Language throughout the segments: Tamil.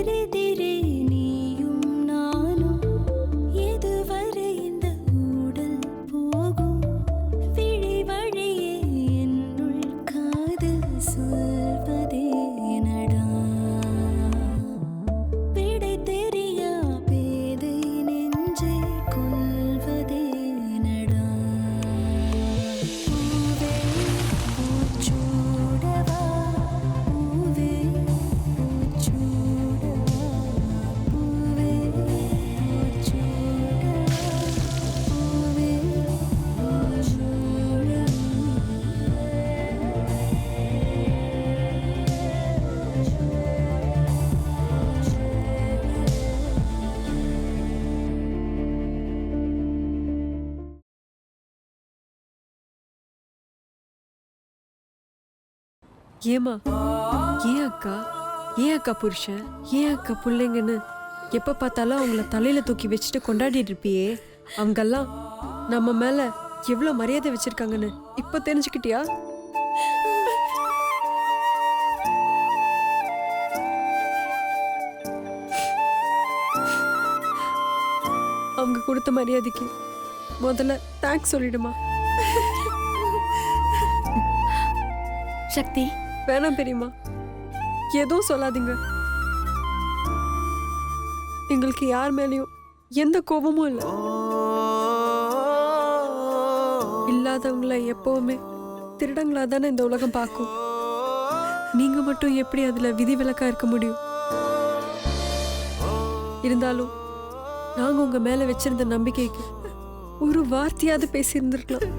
எதிரெதிரே நீயும் நானும் எதுவரை இந்த ஊடல் போகும் விழி வழியே என்னுள் காதல் சொல்வதே நடா விடை தெரியா பேதை நெஞ்சை கொள்வதே நடா பூவே பூச்சூடவா பூவே பூச்சூடவா பூவே பூச்சூடவா பூவே ஏமா ஏன் அக்கா புருஷன் ஏன் அக்கா பிள்ளைங்கன்னு எப்போ பார்த்தாலும் அவங்கள தலையில தூக்கி வச்சுட்டு கொண்டாடிட்டு இருப்பியே அவங்கெல்லாம் நம்ம மேல எவ்வளோ மரியாதை வச்சிருக்காங்கன்னு இப்போ தெரிஞ்சுக்கிட்டியா? அவங்க கொடுத்த மரியாதைக்கு முதல்ல தேங்க்ஸ் சொல்லிடுமா. சக்தி, வேணாம் பெரியம்மா, எதுவும் சொல்லாதீங்க. எங்களுக்கு யார் மேலேயும் எந்த கோபமும் இல்லை. இல்லாதவங்கள எப்பவுமே திருடங்களா தானே இந்த உலகம் பார்க்கும். நீங்க மட்டும் எப்படி அதுல விதிவிலக்கா இருக்க முடியும்? இருந்தாலும் நாங்க உங்க மேல வச்சிருந்த நம்பிக்கைக்கு ஒரு வார்த்தையாவது பேசியிருந்திருக்கலாம்.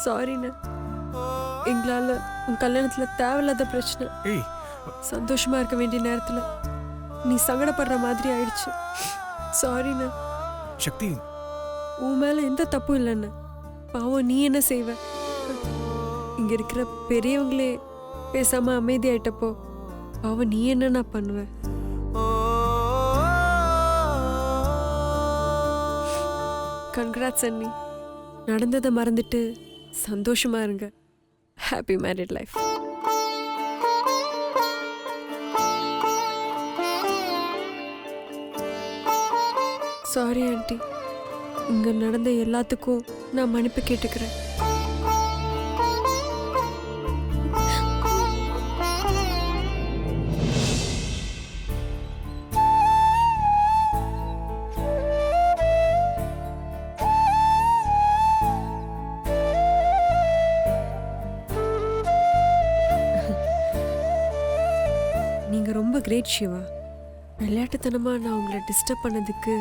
சாரிண்ண, எங்களால உன் கல்யாணத்துல தேவையில்லாத பிரச்சனை. சந்தோஷமா இருக்க வேண்டிய நேரத்துல நீ சங்கடப்படுற மாதிரி ஆயிடுச்சு. சாரிண்ண. சக்தி, உன் மேல எந்த தப்பும் இல்லைண்ண. பாவம், நீ என்ன செய்வ? இங்க இருக்கிற பெரியவங்களே பேசாம அமைதி ஆயிட்டப்போ பாவம் நீ என்ன பண்ணுவ? கன்கிராட்ஸ் அண்ணி. நடந்ததை மறந்துட்டு சந்தோஷமா இருங்க. Happy married life. Sorry aunty, இங்க நடந்த எல்லாத்துக்கும் நான் மன்னிப்பு கேட்டுக்கிறேன். நீங்க ரொம்ப கிரேட் சிவா. விளையாட்டுத்தனமா நான் உங்களை டிஸ்டர்ப் பண்ணதுக்கு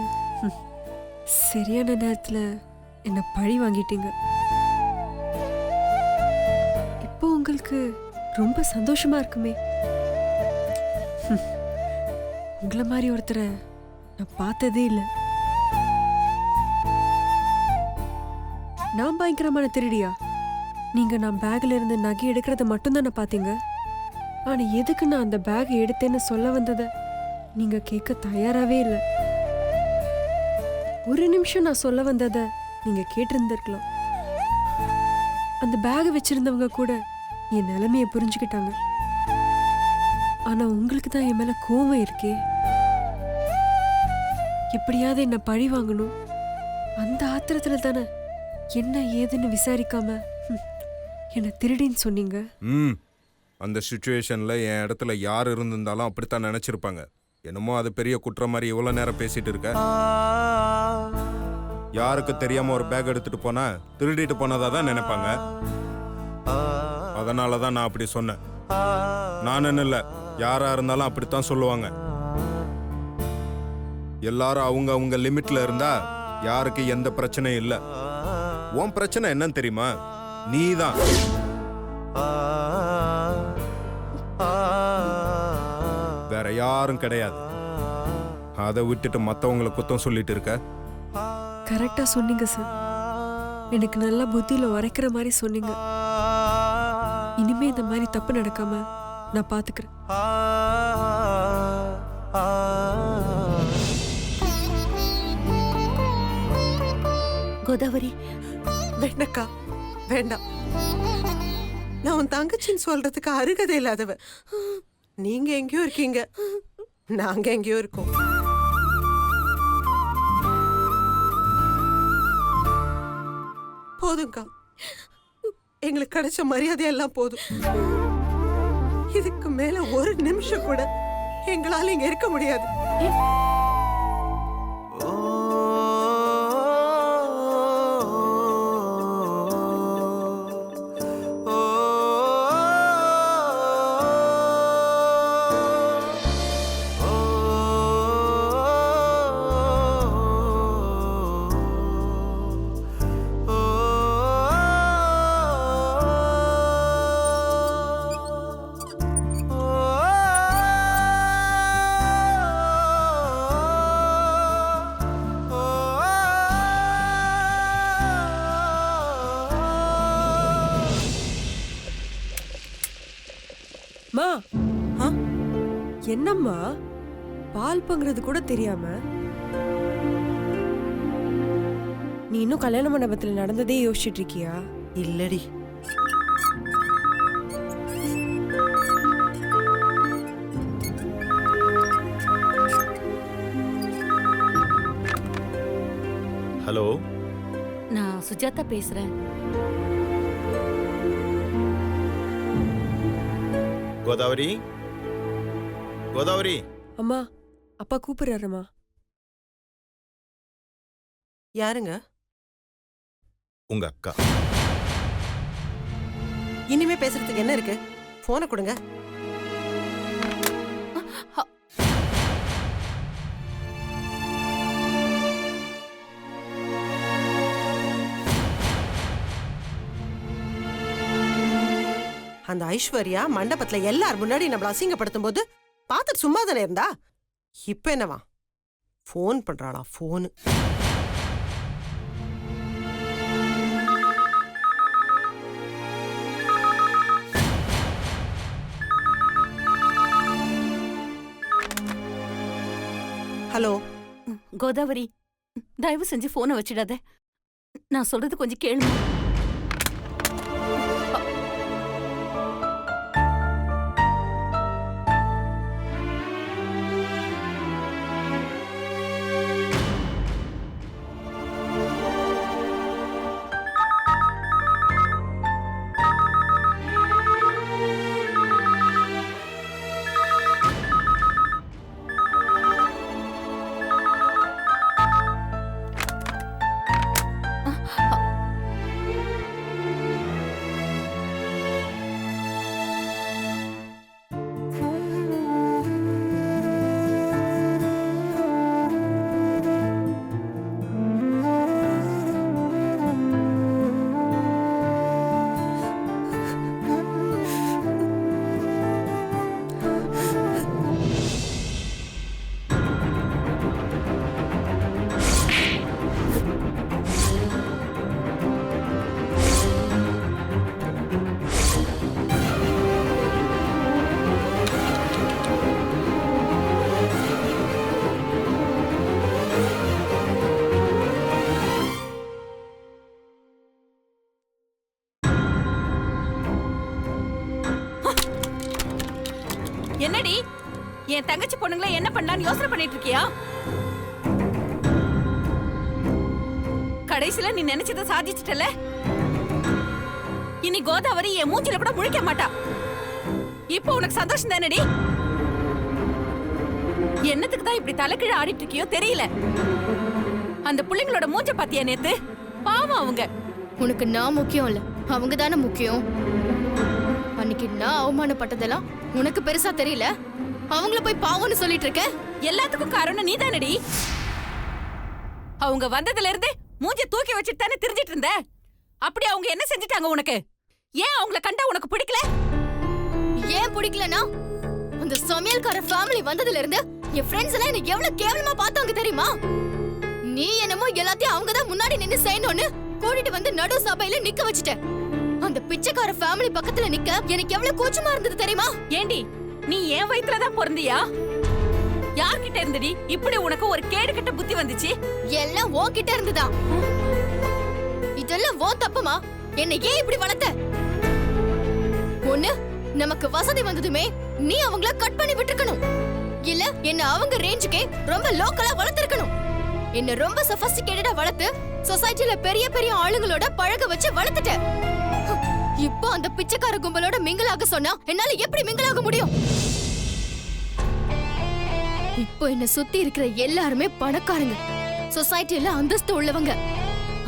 சரியான நேரத்துல என்ன பழி வாங்கிட்டீங்க. இப்போ உங்களுக்கு ரொம்ப சந்தோஷமா இருக்குமே. உங்களை மாதிரி ஒருத்தரை நான் பார்த்ததே இல்லை. நான் பயங்கரமான திருடியா? நீங்க நான் பேக்ல இருந்து நகை எடுக்கிறத மட்டும்தானே பார்த்தீங்க. ஆனா எதுக்கு நான் அந்த பேக் எடுத்தேன்னு சொல்ல வந்ததை நீங்க கேட்க தயாராகவே இல்லை. ஒரு நிமிஷம் நான் சொல்ல வந்ததை நீங்க கேட்டிருந்திருக்கலாம். அந்த பேக் வச்சிருந்தவங்க கூட என் நிலைமையை புரிஞ்சுக்கிட்டாங்க. ஆனா உங்களுக்கு தான் என் மேல கோவம் இருக்கே. எப்படியாவது என்ன பழி வாங்கணும் அந்த ஆத்திரத்துல தானே என்ன ஏதுன்னு விசாரிக்காம என்ன திருடின்னு சொன்னீங்க. அந்த சிச்சுவேஷன்ல என் இடத்துல யார் இருந்திருந்தாலும் அப்படித்தான் நினைச்சிருப்பாங்க. என்னமோ அது பெரிய குற்றம் மாதிரி இவ்வளவு நேரம் பேசிட்டு இருக்க. யாருக்கு தெரியாம ஒரு பேக் எடுத்துட்டு போனா திருடிட்டு போனதா தான் நினைப்பாங்க. அதனாலதான் நான் அப்படி சொன்னேன். நானுன்னு இல்ல, யாரா இருந்தாலும் அப்படித்தான் சொல்லுவாங்க. எல்லாரும் அவங்க அவங்க லிமிட்ல இருந்தா யாருக்கு எந்த பிரச்சனையும் இல்லை. உன் பிரச்சனை என்னன்னு தெரியுமா? நீதான். வேற யாரும் கிடையாது. அதை விட்டுட்டு மத்தவங்களை குத்தம் சொல்லிட்டு இருக்க. கரெக்டா சொன்னீங்க சார். எனக்கு நல்லா புத்தியில உரைக்கிற மாதிரி சொன்னீங்க. இனிமே இந்த மாதிரி தப்பு நடக்காம நான் பாத்துக்கிறேன். கோதாவரி, வேண்டக்கா, வேண்டாம். நான் உன் தங்கச்சின்னு சொல்றதுக்கு அருகதை இல்லாதவ. நீங்க எங்கேயோ இருக்கீங்க, நாங்க எங்கேயோ இருக்கோம். போதும்க்கா, எங்களுக்கு கிடைச்ச மரியாதை எல்லாம் போதும். இதுக்கு மேல ஒரு நிமிஷம் கூட எங்களால இங்க இருக்க முடியாது. மா, என்னம்மா பால் பங்குறது கூட தெரியாம நீ இன்னும் கல்யாண மண்டபத்துல நடந்ததே யோசிச்சுட்டு இருக்கியா? இல்லடி, ஹலோ, நான் சுஜாதா பேசுறேன். கோதாவரி. கோதாவரி, அம்மா, அப்பா கூப்பிடுறாருமா. யாருங்க? உங்க அக்கா. இனிமே பேசுறதுக்கு என்ன இருக்கு? போனை கொடுங்க. அந்த ஐஸ்வர்யா மண்டபத்துல எல்லார் முன்னாடி நம்மள அசிங்கப்படுத்தும் போது பார்த்துட்டு சும்மா தானே இருந்தா? இப்ப என்னவா போன் பண்றாளா? போனு. ஹலோ கோதாவரி, தயவு செஞ்சு போனை வச்சிடாத. நான் சொல்றது கொஞ்சம் கேளுங்க. என்னடி, என் தங்கச்சி பொண்ணுங்களை என்ன பண்ணலான்னு யோசனை பண்ணிட்டு இருக்கியா? கடைசியில நீ நினைச்சத சாதிச்சிட்டல. இனி கோதாவரி என் மூஞ்சில கூட முழிக்க மாட்டா. இப்போ உனக்கு சந்தோஷம் தானடி? என்னத்துக்கு தான் இப்படி தலைக்கீழ ஆடிட்டு இருக்கியோ தெரியல. அந்த புள்ளைங்களோட மூஞ்ச பாத்தியா நேத்து? பாவம் அவங்க. உனக்கு நான் முக்கியம் இல்ல, அவங்க தானே முக்கியம். அன்னைக்கு நான் அவமானப்பட்டதெல்லாம் உனக்கு பெருசா தெரியல. அவங்கள போய் பாவம்னு சொல்லிட்டு இருக்க. எல்லாத்துக்கும் காரணம் நீ தானடி. அவங்க வந்ததுல இருந்து மூஞ்ச தூக்கி வச்சுட்டு தானே தெரிஞ்சிட்டு இருந்த. அப்படி அவங்க என்ன செஞ்சிட்டாங்க உனக்கு? ஏன் அவங்கள கண்டா உனக்கு பிடிக்கல? ஏன் பிடிக்கலனா, அந்த சமையல்கார ஃபேமிலி வந்ததுல இருந்து என் ஃப்ரெண்ட்ஸ் எல்லாம் எனக்கு எவ்வளவு கேவலமா பார்த்தாங்க தெரியுமா? நீ என்னமோ எல்லாத்தையும் அவங்க தான் முன்னாடி நின்னு செய்யணும்னு கூட்டிட்டு வந்து நடு சபையில நிக்க வச்சுட்ட. அந்த பிச்சைக்கார ஃபேமிலி பக்கத்துல நிக்க எனக்கு எவ்வளவு கூச்சமா இருந்தது தெரியுமா? ஏண்டி, நீ என் வயித்துல தான் பிறந்தியா? யார்கிட்ட இருந்தடி இப்படி உனக்கு ஒரு கேடு கட்ட புத்தி வந்துச்சு? எல்லாம் உன்கிட்ட இருந்துதான். இதெல்லாம் ஓ தப்புமா. என்ன ஏன் இப்படி வளர்த்த? ஒண்ணு, நமக்கு வசதி வந்ததுமே நீ அவங்கள கட் பண்ணி விட்டுருக்கணும். இல்ல என்ன அவங்க ரேஞ்சுக்கே ரொம்ப லோக்கலா வளர்த்திருக்கணும். என்ன ரொம்ப சொஃபிஸ்டிகேட்டடா வளர்த்து சொசைட்டில பெரிய பெரிய ஆளுங்களோட பழக வச்சு வளர்த்துட்ட. இப்போ அந்த பிச்சைக்கார கும்பலோட மிங்கிளாக சொன்னா என்னால எப்படி மிங்கிளாக முடியும்? இப்போ என்ன சுத்தி இருக்கிற எல்லாருமே பணக்காரங்க, சொசைட்டில அந்தஸ்து உள்ளவங்க.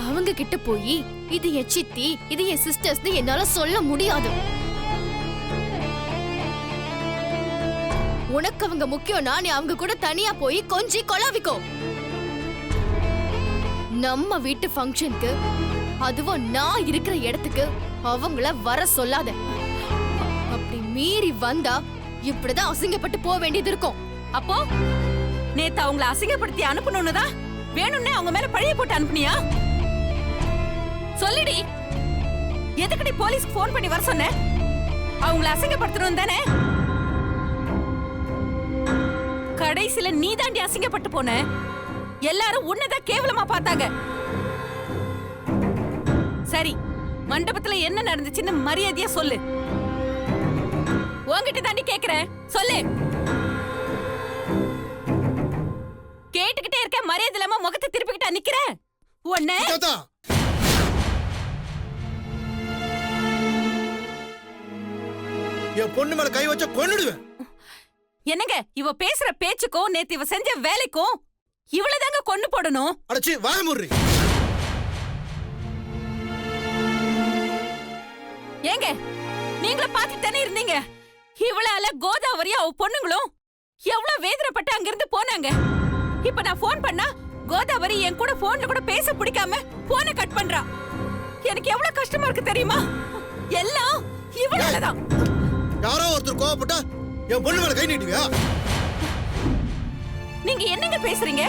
அவங்க கிட்ட போய் இது என் சித்தி, இது என் சிஸ்டர்ஸ்னு என்னால சொல்ல முடியாது. உனக்கு அவங்க முக்கியம்னா நீ அவங்க கூட தனியா போய் கொஞ்சி கொலாவிக்கோ. நம்ம வீட்டு ஃபங்க்ஷனுக்கு, அதுவும் நான் இருக்கிற இடத்துக்கு அவங்கள வர சொல்லாத. அப்படி மீறி வந்தா இப்படிதான் அசிங்கப்பட்டு போக வேண்டியது இருக்கும். அப்போ நேத்து அவங்கள அசிங்கப்படுத்தி அனுப்பணும்னு தான் வேணும்னே அவங்க மேல பழிய போட்டு அனுப்புனியா? சொல்லுடி, எதுக்குடி போலீஸ்க்கு ஃபோன் பண்ணி வர சொன்ன? அவங்கள அசிங்கப்படுத்தணும் தானே? கடைசில நீ தாண்டி அசிங்கப்பட்டு போன. எல்லாரும் உன்னதான் கேவலமா பார்த்தாங்க. சரி, மண்டபத்துல என்ன நடந்துச்சுன்னு மரியாதையா சொல்லு. உன்கிட்ட தாண்டி கேக்குறேன், சொல்லு. கேட்டுக்கிட்டே இருக்க, மரியாதை இல்லாம முகத்தை திருப்பிக்கிட்டா நிக்கிற உன்ன. என் பொண்ணு மேல கை வச்சா கொன்னுடுவேன். என்னங்க இவ பேசுற பேச்சுக்கும் நேத்து இவ செஞ்ச வேலைக்கும் இவ்வளவுதாங்க கொண்டு போடணும். அடச்சி வாய மூடுறி. ஏங்க நீங்களும் பாத்துட்டு தானே இருந்தீங்க. இவளால கோதாவரி அவ பொண்ணுங்களும் எவ்வளவு வேதனைப்பட்டு அங்கிருந்து போனாங்க. இப்ப நான் போன் பண்ணா கோதாவரி என் கூட போன்ல கூட பேச பிடிக்காம போனை கட் பண்றா. எனக்கு எவ்வளவு கஷ்டமா இருக்கு தெரியுமா? எல்லாம் இவளாலதான். யாரோ ஒருத்தர் கோவப்பட்டா என் பொண்ணு மேல கை நீட்டுவியா? நீங்க என்னங்க பேசுறீங்க?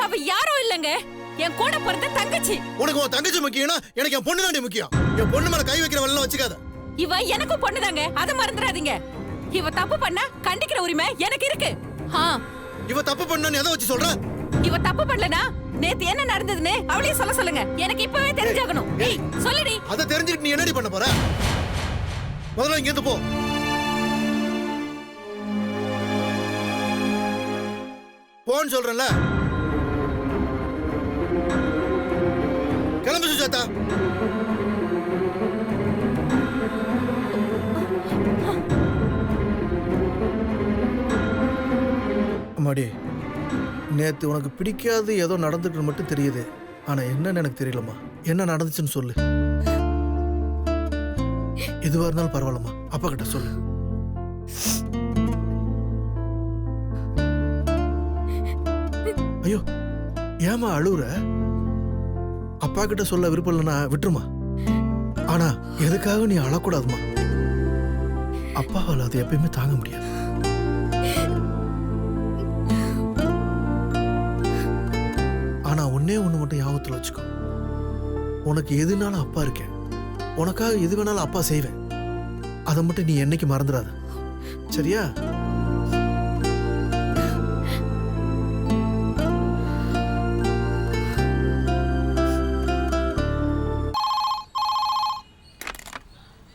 அவ யாரோ இல்லங்க, என் கூட பிறந்த தங்கச்சி. உனக்கு உன் தங்கச்சி முக்கியம்னா எனக்கு என் பொண்ணு தாண்டி முக்கியம். என் பொண்ணு மேல கை வைக்கிற வெள்ளம் வச்சுக்காத. இவ எனக்கும் பொண்ணுதாங்க, அத மறந்துடாதீங்க. இவ தப்பு பண்ணா கண்டிக்கிற உரிமை எனக்கு இருக்கு. இவ தப்பு பண்ணு எதை வச்சு சொல்ற? இவ தப்பு பண்ணலனா நேத்து என்ன நடந்ததுன்னு அவளையே சொல்ல சொல்லுங்க. எனக்கு இப்பவே தெரிஞ்சாகணும். சொல்லுடி. அத தெரிஞ்சுட்டு நீ என்னடி பண்ண போற? முதல்ல இங்க இருந்து போ. போன் சொல்றேன்ல, கிளம்பு சுஜாதா. அம்மாடி, நேத்து உனக்கு பிடிக்காது ஏதோ நடந்துட்டு மட்டும் தெரியுது. ஆனா என்னன்னு எனக்கு தெரியலம்மா. என்ன நடந்துச்சுன்னு சொல்லு. எதுவா இருந்தாலும் பரவாயில்லம்மா, அப்பா கிட்ட சொல்லு. ஐயோ, ஏமா அழுவுற? அப்பா கிட்ட சொல்ல விருப்பம் இல்லைன்னா விட்டுருமா. ஆனா எதுக்காக நீ அழக்கூடாதுமா. அப்பாவால் அது எப்பயுமே தாங்க முடியாது. ஆனா ஒன்னே ஒண்ணு மட்டும் ஞாபகத்துல வச்சுக்கோ. உனக்கு எதுனாலும் அப்பா இருக்கேன். உனக்காக எது வேணாலும் அப்பா செய்வேன். அதை மட்டும் நீ என்னைக்கு மறந்துடாத, சரியா?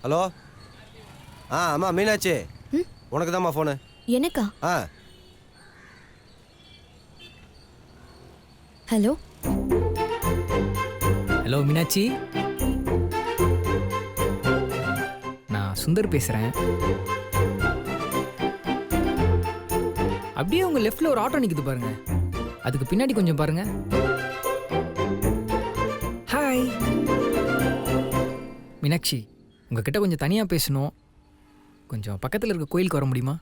ஹலோ. அம்மா மீனாட்சி, உனக்கு தான்மா ஃபோனு. எனக்கா? ஹலோ. ஹலோ மீனாட்சி, நான் சுந்தர் பேசுறேன். அப்படியே உங்க லெஃப்ட்ல ஒரு ஆட்டோ நிக்குது பாருங்க, அதுக்கு பின்னாடி கொஞ்சம் பாருங்க. ஹாய் மீனாட்சி, உங்ககிட்ட கொஞ்சம் தனியா பேசணும். கொஞ்சம் பக்கத்தில் இருக்க கோயிலுக்கு வர முடியுமா?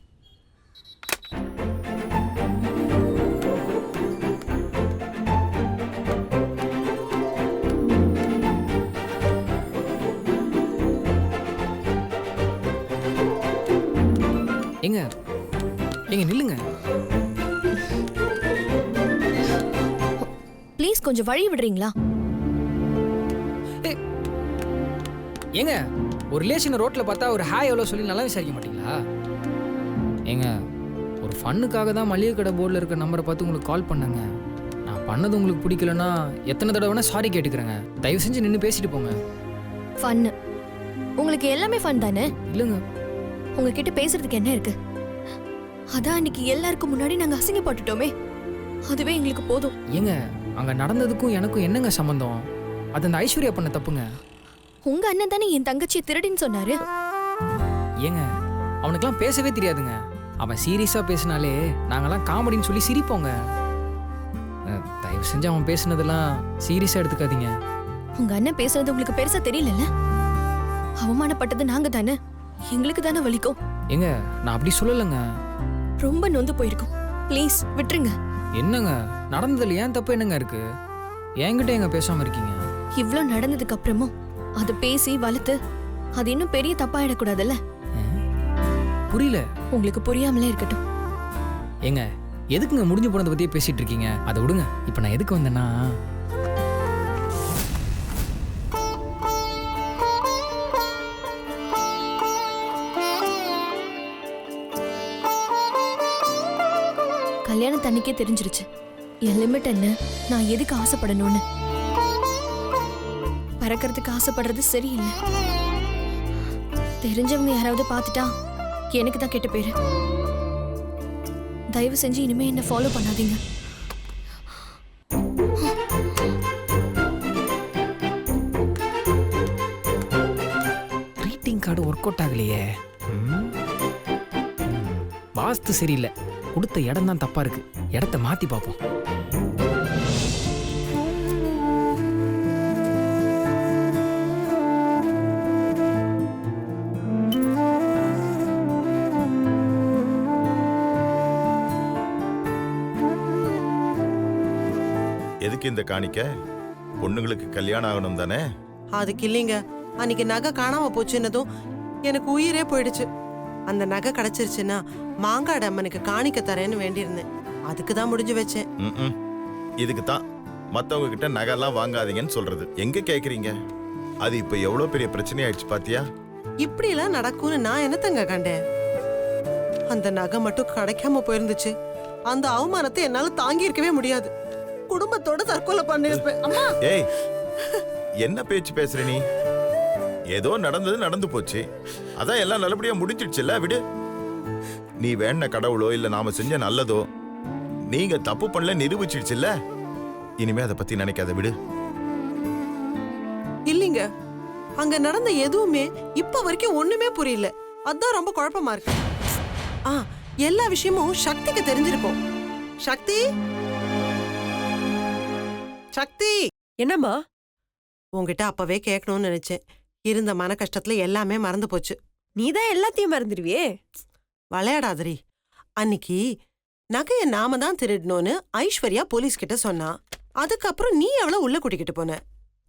எங்க எங்க நில்லுங்க ப்ளீஸ், கொஞ்சம் வழி விடுறீங்களா? ஏங்க, ஒரு ரிலேஷனை ரோட்டில் பார்த்தா ஒரு ஹாய் எவ்வளோ சொல்லி நல்லா விசாரிக்க மாட்டீங்களா? ஏங்க, ஒரு ஃபன்னுக்காக தான் மளிகை கடை போர்டில் இருக்க நம்பரை பார்த்து உங்களுக்கு கால் பண்ணேங்க. நான் பண்ணது உங்களுக்கு பிடிக்கலன்னா எத்தனை தடவை வேணா சாரி கேட்டுக்கிறேங்க. தயவு செஞ்சு நின்று பேசிட்டு போங்க. ஃபன்னு. உங்களுக்கு எல்லாமே ஃபன் தானே? இல்லைங்க. உங்ககிட்ட பேசுறதுக்கு என்ன இருக்கு? அதான் அன்னைக்கு எல்லாருக்கும் முன்னாடி நாங்க அசிங்கப்பட்டுட்டோமே, அதுவே எங்களுக்கு போதும். ஏங்க அங்க நடந்ததுக்கும் எனக்கும் என்னங்க சம்பந்தம்? அது அந்த ஐஸ்வர்யா பண்ண தப்புங்க. உங்க அண்ணன் தானே என் தங்கச்சியை திருடின்னு சொன்னாரு. ஏங்க அவனுக்கெல்லாம் பேசவே தெரியாதுங்க. அவன் சீரியஸா பேசினாலே நாங்கெல்லாம் காமெடின்னு சொல்லி சிரிப்போங்க. தயவு செஞ்சு அவன் பேசுனதெல்லாம் சீரியஸா எடுத்துக்காதீங்க. உங்க அண்ணன் பேசுறது உங்களுக்கு பெருசா தெரியலல்ல? அவமானப்பட்டது நாங்க தானே, எங்களுக்கு தானே வலிக்கும். ஏங்க நான் அப்படி சொல்லலைங்க. ரொம்ப நொந்து போயிருக்கோம். ப்ளீஸ் விட்டுருங்க. என்னங்க நடந்ததுல ஏன் தப்பு என்னங்க இருக்கு? என்கிட்ட எங்க பேசாம இருக்கீங்க? இவ்ளோ நடந்ததுக்கு அப்புறமும் அதை பேசி வளர்த்து அது இன்னும் பெரிய தப்பாயிடக்கூடாதுல்ல? புரியல. உங்களுக்கு புரியாமலே இருக்கட்டும். ஏங்க எதுக்குங்க முடிஞ்சு போனதை பத்தியே பேசிட்டு இருக்கீங்க? அதை விடுங்க. இப்ப நான் எதுக்கு வந்தேன்னா, கல்யாணத்தன்னைக்கே தெரிஞ்சிருச்சு என் லிமிட் என்ன, நான் எதுக்கு ஆசைப்படணும்னு. பறக்கிறதுக்கு ஆசைப்படுறது சரியில்லை. தெரிஞ்சவங்க யாராவது பார்த்துட்டா எனக்கு தான் கெட்ட பேரு. தயவு செஞ்சு இனிமே என்ன ஃபாலோ பண்ணாதீங்க. greeting கார்டு ஒர்க் அவுட் ஆகலையே. வாஸ்து சரியில்லை. கொடுத்த இடம் தான் தப்பா இருக்கு. இடத்த மாத்தி பார்ப்போம். எதுக்கு இந்த காணிக்க? பொண்ணுங்களுக்கு கல்யாணம் ஆகணும் தானே? அதுக்கு இல்லைங்க, அன்னைக்கு நகை காணாம போச்சுன்னதும் எனக்கு உயிரே போயிடுச்சு. அந்த நகை கிடைச்சிருச்சுன்னா மாங்காடு அம்மனுக்கு காணிக்க தரேன்னு வேண்டியிருந்தேன். அதுக்கு தான் முடிஞ்சு வச்சேன். இதுக்கு தான் மத்தவங்க கிட்ட நகைலாம் வாங்காதீங்கன்னு சொல்றது. எங்க கேக்குறீங்க? அது இப்ப எவ்வளவு பெரிய பிரச்சனை ஆயிடுச்சு பாத்தியா? இப்படி எல்லாம் நடக்கும்னு நான் என்னத்தங்க கண்டேன்? அந்த நகை மட்டும் கிடைக்காம போயிருந்துச்சு, அந்த அவமானத்தை என்னால தாங்கி இருக்கவே முடியாது. குடும்பத்தோட தற்கொலை பண்ணிருப்பேன். அம்மா, ஏய் என்ன பேச்சு பேசுற நீ? ஏதோ நடந்தது நடந்து போச்சு. அதான் எல்லாம் நல்லபடியா முடிஞ்சிடுச்சுல்ல, விடு. நீ வேண கடவுளோ இல்ல நாம செஞ்ச நல்லதோ நீங்க தப்பு பண்ணல நிரூபிச்சிடுச்சுல்ல. இனிமே அதை பத்தி நினைக்காத, விடு. இல்லைங்க, அங்க நடந்த எதுவுமே இப்ப வரைக்கும் ஒண்ணுமே புரியல. அதான் ரொம்ப குழப்பமா இருக்கு. எல்லா விஷயமும் சக்திக்கு தெரிஞ்சிருக்கும். சக்தி, சக்தி. என்னம்மா? உங்ககிட்ட அப்பவே கேட்கணும்னு நினைச்சேன். இருந்த மன கஷ்டத்துல எல்லாமே மறந்து போச்சு. நீதான் எல்லாத்தையும் மறந்துடுவியே. விளையாடாதரி. அன்னைக்கு நகைய நாம தான் திருடணும்னு ஐஸ்வர்யா போலீஸ் கிட்ட சொன்னா. அதுக்கப்புறம் நீ அவளை உள்ள கூட்டிக்கிட்டு போன.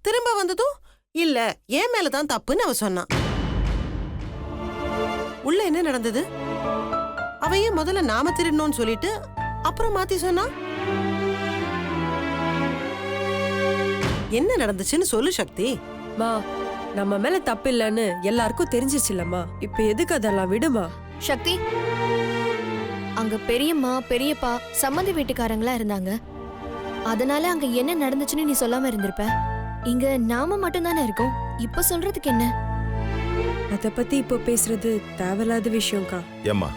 திரும்ப வந்ததும் இல்ல என் மேலதான் தப்புன்னு அவ சொன்னான். உள்ள என்ன நடந்தது? அவையே முதல்ல நாம திருடணும்னு சொல்லிட்டு அப்புறம் மாத்தி சொன்னா. என்ன நடந்துச்சுன்னு சொல்லு சக்தி. மா, நம்ம மேல தப்பு இல்லைன்னு எல்லாருக்கும் தெரிஞ்சிச்சுல்லம்மா. இப்ப எதுக்கு அதெல்லாம்? விடுமா. சக்தி, அங்க பெரியம்மா பெரியப்பா சம்மந்தி வீட்டுக்காரங்களா இருந்தாங்க. அதனால அங்க என்ன நடந்துச்சுன்னு நீ சொல்லாம இருந்திருப்ப. இங்க நாம மட்டும் தானே இருக்கோம். இப்ப சொல்றதுக்கு என்ன? அத பத்தி இப்ப பேசுறது தேவையில்லாத விஷயம்க்கா. ஏம்மா,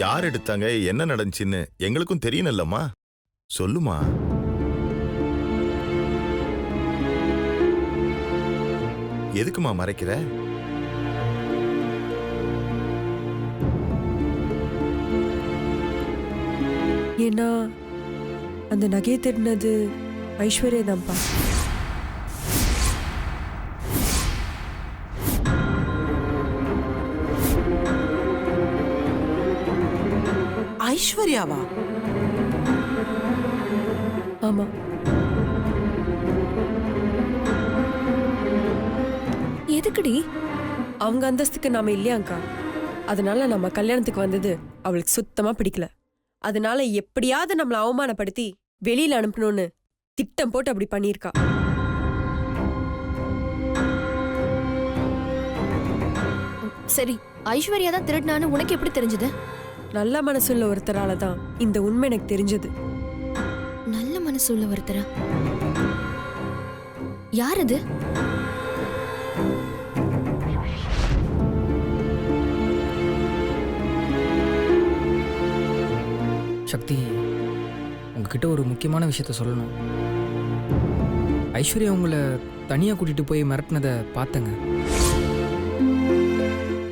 யார் எடுத்தாங்க, என்ன நடந்துச்சுன்னு எங்களுக்கும் தெரியணும்லம்மா. சொல்லுமா. எதுக்குமா மறைக்கிற? ஏன்னா அந்த நகையை திருடினது ஐஸ்வர்யா தான்ப்பா. ஐஸ்வர்யாவா? ஆமா. எதுக்குடி? அவங்க அந்தஸ்துக்கு நாம இல்லையாங்க்கா. அதனால நம்ம கல்யாணத்துக்கு வந்தது அவளுக்கு சுத்தமா பிடிக்கல. அதனால எப்படியாவது நம்மளை அவமானப்படுத்தி வெளியில அனுப்பணும்னு திட்டம் போட்டு அப்படி பண்ணியிருக்கா. சரி, ஐஸ்வர்யா தான் திருடினான்னு உனக்கு எப்படி தெரிஞ்சது? நல்ல மனசுள்ள ஒருத்தரால தான் இந்த உண்மை எனக்கு தெரிஞ்சது. நல்ல மனசு சொல்ல ஒருத்தர யார் அது? சக்தி, உங்ககிட்ட ஒரு முக்கியமான விஷயத்த சொல்லணும். ஐஸ்வர்யா உங்களை தனியாக கூட்டிகிட்டு போய் மிரட்டினதை பார்த்தேங்க.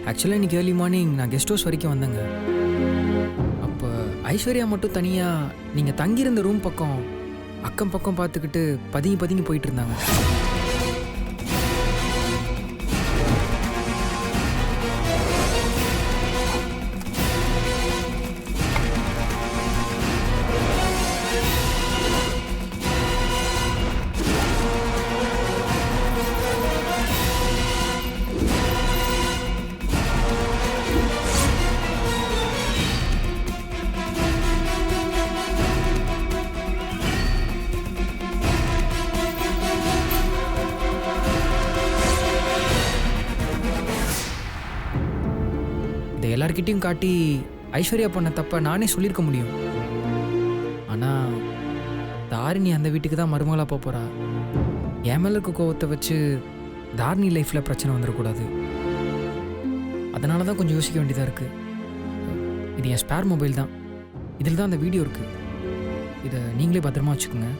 ஆக்சுவலாக இன்னைக்கு ஏர்லி மார்னிங் நான் கெஸ்ட் ஹவுஸ் வரைக்கும் வந்தேங்க. அப்போ ஐஸ்வர்யா மட்டும் தனியாக நீங்கள் தங்கியிருந்த ரூம் பக்கம் அக்கம் பக்கம் பார்த்துக்கிட்டு பதுங்கி பதுங்கி போயிட்டு இருந்தாங்க. இதை எல்லார்கிட்டையும் காட்டி ஐஸ்வர்யா பண்ண தப்ப நானே சொல்லியிருக்க முடியும். ஆனால் தாரிணி அந்த வீட்டுக்கு தான் மருமகளாக போக போகிறா. என் மேல இருக்க கோவத்தை வச்சு தாரிணி லைஃப்பில் பிரச்சனை வந்துடக்கூடாது. அதனால தான் கொஞ்சம் யோசிக்க வேண்டியதாக இருக்குது. இது என் ஸ்பேர் மொபைல் தான். இதில் தான் அந்த வீடியோ இருக்குது. இதை நீங்களே பத்திரமா வச்சுக்கோங்க.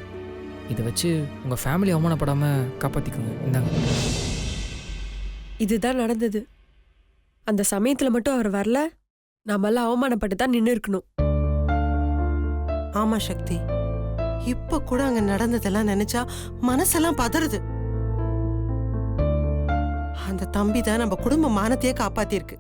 இதை வச்சு உங்கள் ஃபேமிலி அவமானப்படாமல் காப்பாற்றிக்கோங்க. இந்தாங்க. இதுதான் நடந்தது. அந்த சமயத்துல மட்டும் அவர் வரல, நாமெல்லாம் அவமானப்பட்டு தான் நின்று இருக்கணும். ஆமா சக்தி, இப்ப கூட அங்க நடந்ததெல்லாம் நினைச்சா மனசெல்லாம் பதறுது. அந்த தம்பி தான் நம்ம குடும்ப மானத்தையே காப்பாத்திருக்கு.